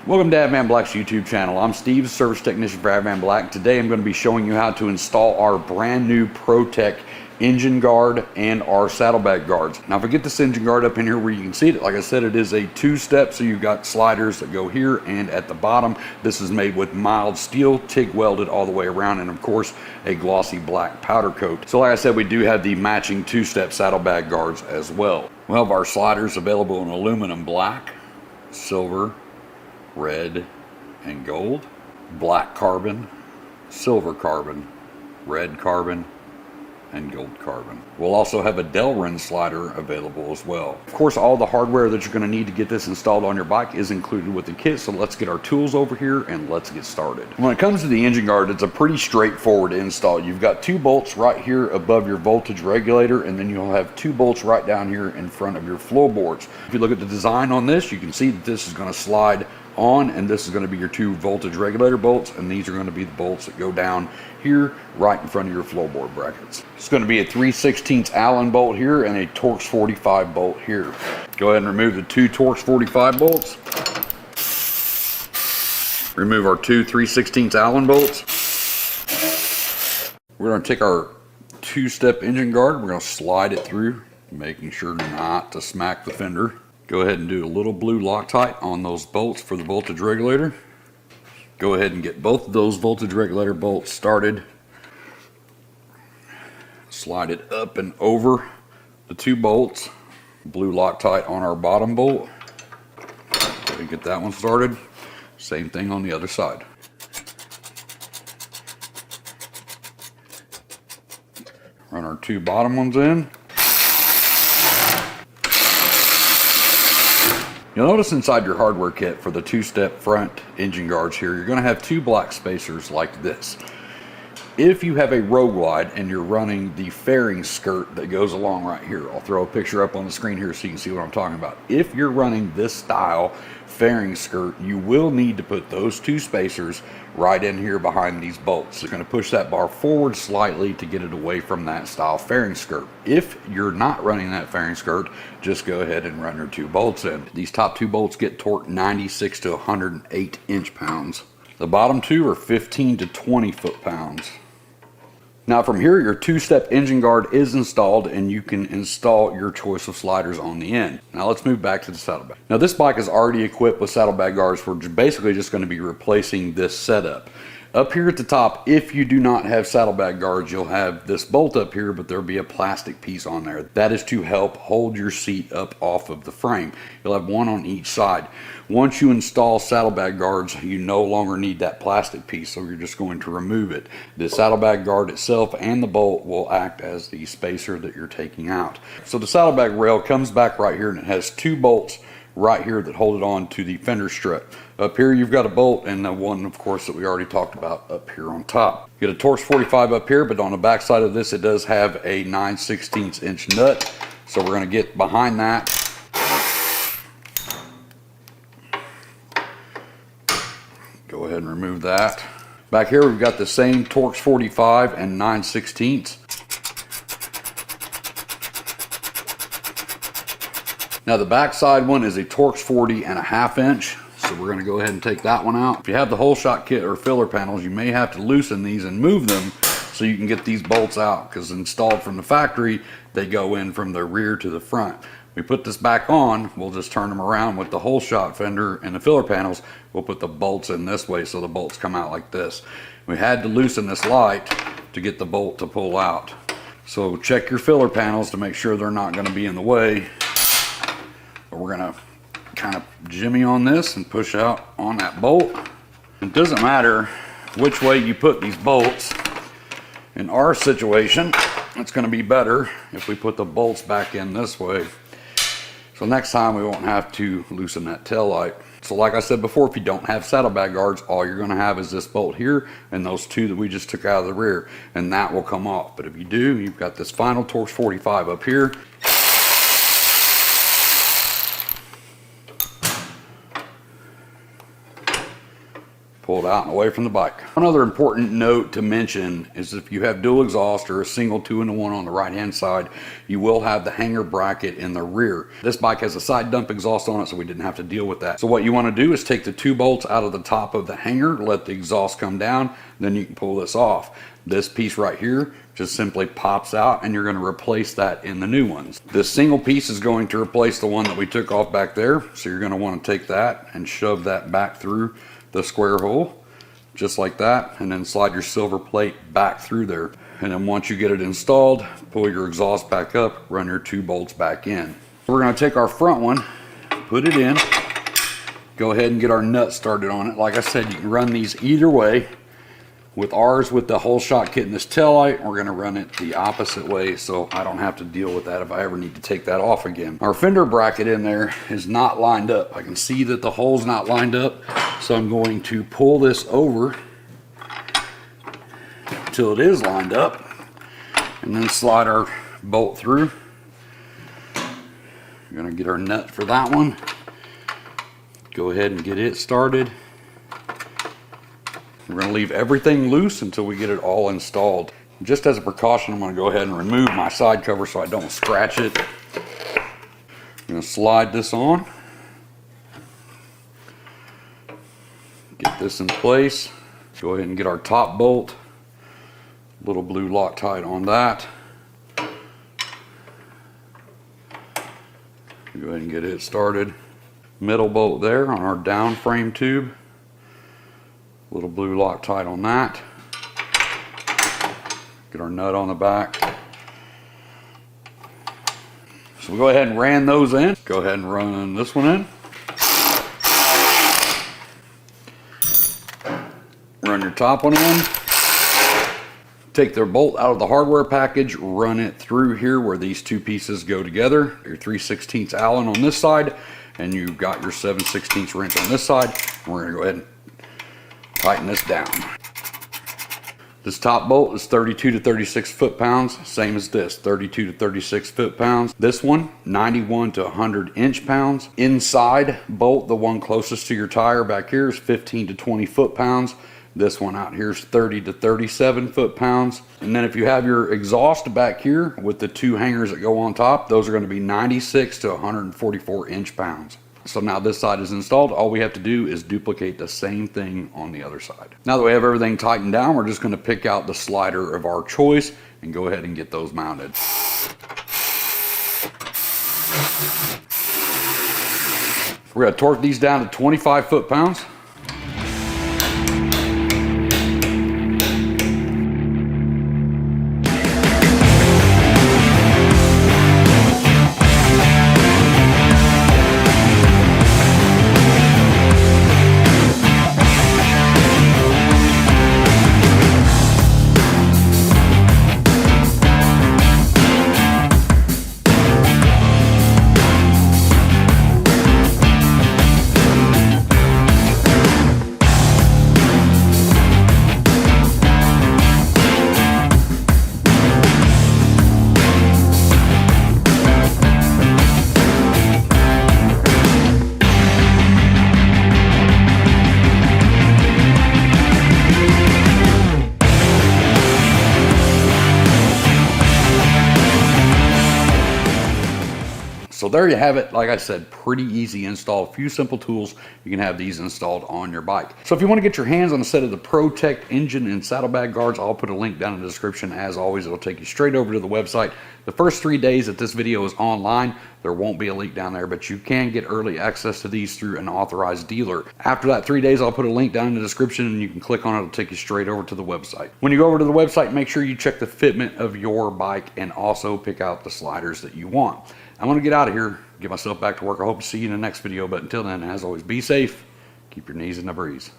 Welcome to Advanblack's YouTube channel. I'm Steve, service technician for Advanblack. Today I'm going to be showing you how to install our brand new PROTEK engine guard and our saddlebag guards. Now if I get this engine guard up in here where you can see it, like I said, it is a two-step, so you've got sliders that go here and at the bottom. This is made with mild steel, TIG welded all the way around, and of course a glossy black powder coat. So like I said, we do have the matching two-step saddlebag guards as well. We have our sliders available in aluminum black, silver, red and gold, black carbon, silver carbon, red carbon, and gold carbon. We'll also have a Delrin slider available as well. Of course, all the hardware that you're going to need to get this installed on your bike is included with the kit, so let's get our tools over here and let's get started. When it comes to the engine guard, it's a pretty straightforward install. You've got two bolts right here above your voltage regulator, and then you'll have two bolts right down here in front of your floorboards. If you look at the design on this, you can see that this is going to slide on, and this is going to be your two voltage regulator bolts, and these are going to be the bolts that go down here right in front of your floorboard brackets. It's going to be a 3/16 Allen bolt here and a Torx 45 bolt here. Go ahead and remove the two Torx 45 bolts. Remove our two 3/16 Allen bolts. We're going to take our two-step engine guard. We're going to slide it through, making sure not to smack the fender. Go ahead and do a little blue Loctite on those bolts for the voltage regulator. Go ahead and get both of those voltage regulator bolts started. Slide it up and over the two bolts. Blue Loctite on our bottom bolt. Go ahead and get that one started. Same thing on the other side. Run our two bottom ones in. You'll notice inside your hardware kit for the two-step front engine guards here, you're going to have two black spacers like this. If you have a Road Glide and you're running the fairing skirt that goes along right here, I'll throw a picture up on the screen here so you can see what I'm talking about. If you're running this style fairing skirt, you will need to put those two spacers right in here behind these bolts. You're going to push that bar forward slightly to get it away from that style fairing skirt. If you're not running that fairing skirt, just go ahead and run your two bolts in. These top two bolts get torqued 96 to 108 inch-pounds. The bottom two are 15 to 20 foot-pounds. Now from here, your two-step engine guard is installed, and you can install your choice of sliders on the end. Now let's move back to the saddlebag. Now this bike is already equipped with saddlebag guards. We're basically just going to be replacing this setup. Up here at the top, if you do not have saddlebag guards, you'll have this bolt up here, but there'll be a plastic piece on there. That is to help hold your seat up off of the frame. You'll have one on each side. Once you install saddlebag guards, you no longer need that plastic piece, so you're just going to remove it. The saddlebag guard itself and the bolt will act as the spacer that you're taking out. So the saddlebag rail comes back right here, and it has two bolts right here that hold it on to the fender strut. Up here you've got a bolt, and the one of course that we already talked about up here on top. You get a Torx 45 up here, but on the back side of this it does have a 9/16 inch nut. So we're going to get behind that. Go ahead and remove that. Back here we've got the same Torx 45 and 9/16. Now the backside one is a Torx 40 and a 1/2 inch, so we're going to go ahead and take that one out. If you have the whole shot kit or filler panels, you may have to loosen these and move them so you can get these bolts out, because installed from the factory they go in from the rear to the front. We put this back on, we'll just turn them around with the whole shot fender and the filler panels. We'll put the bolts in this way so the bolts come out like this. We had to loosen this light to get the bolt to pull out. So check your filler panels to make sure they're not going to be in the way. We're going to kind of jimmy on this and push out on that bolt. It doesn't matter which way you put these bolts. In our situation, it's going to be better if we put the bolts back in this way. So next time we won't have to loosen that tail light. So like I said before, if you don't have saddlebag guards, all you're going to have is this bolt here and those two that we just took out of the rear, and that will come off. But if you do, you've got this final Torx 45 up here. pull it out and away from the bike. One other important note to mention is if you have dual exhaust or a single 2-in-1 on the right hand side, you will have the hanger bracket in the rear. This bike has a side dump exhaust on it, so we didn't have to deal with that. So what you want to do is take the 2 bolts out of the top of the hanger, let the exhaust come down, then you can pull this off. This piece right here just simply pops out, and you're going to replace that in the new ones. This single piece is going to replace the one that we took off back there, so you're going to want to take that and shove that back through the square hole just like that, and then slide your silver plate back through there. And then once you get it installed, pull your exhaust back up, run your 2 bolts back in. We're going to take our front one, put it in, go ahead and get our nut started on it. Like I said, you can run these either way. With ours, with the whole shot kit and this tail light, we're going to run it the opposite way, so I don't have to deal with that if I ever need to take that off again. Our fender bracket in there is not lined up. I can see that the hole's not lined up, so I'm going to pull this over until it is lined up, and then slide our bolt through. We're going to get our nut for that one. Go ahead and get it started. We're going to leave everything loose until we get it all installed. Just as a precaution, I'm going to go ahead and remove my side cover so I don't scratch it. I'm going to slide this on. Get this in place. Go ahead and get our top bolt. Little blue Loctite on that. Go ahead and get it started. Middle bolt there on our down frame tube. Little blue Loctite on that. Get our nut on the back. So we'll go ahead and ram those in. Go ahead and run this one in. Run your top one in. Take their bolt out of the hardware package, run it through here where these 2 pieces go together. Your 3/16 Allen on this side, and you've got your 7/16 wrench on this side. And we're going to go ahead and tighten this down. This top bolt is 32 to 36 foot-pounds, same as this, 32 to 36 foot-pounds. This one, 91 to 100 inch-pounds. Inside bolt, the one closest to your tire back here, is 15 to 20 foot-pounds. This one out here is 30 to 37 foot-pounds. And then if you have your exhaust back here with the 2 hangers that go on top, those are going to be 96 to 144 inch-pounds. So now this side is installed. All we have to do is duplicate the same thing on the other side. Now that we have everything tightened down, we're just going to pick out the slider of our choice and go ahead and get those mounted. We're going to torque these down to 25 foot-pounds. So there you have it. Like I said, pretty easy install. A few simple tools, you can have these installed on your bike. So if you want to get your hands on a set of the PROTEK engine and saddlebag guards, I'll put a link down in the description. As always, it'll take you straight over to the website. The first 3 days that this video is online, there won't be a link down there, but you can get early access to these through an authorized dealer. After that 3 days, I'll put a link down in the description and you can click on it. It'll take you straight over to the website. When you go over to the website, make sure you check the fitment of your bike and also pick out the sliders that you want. I'm going to get out of here, get myself back to work. I hope to see you in the next video, but until then, as always, be safe, keep your knees in the breeze.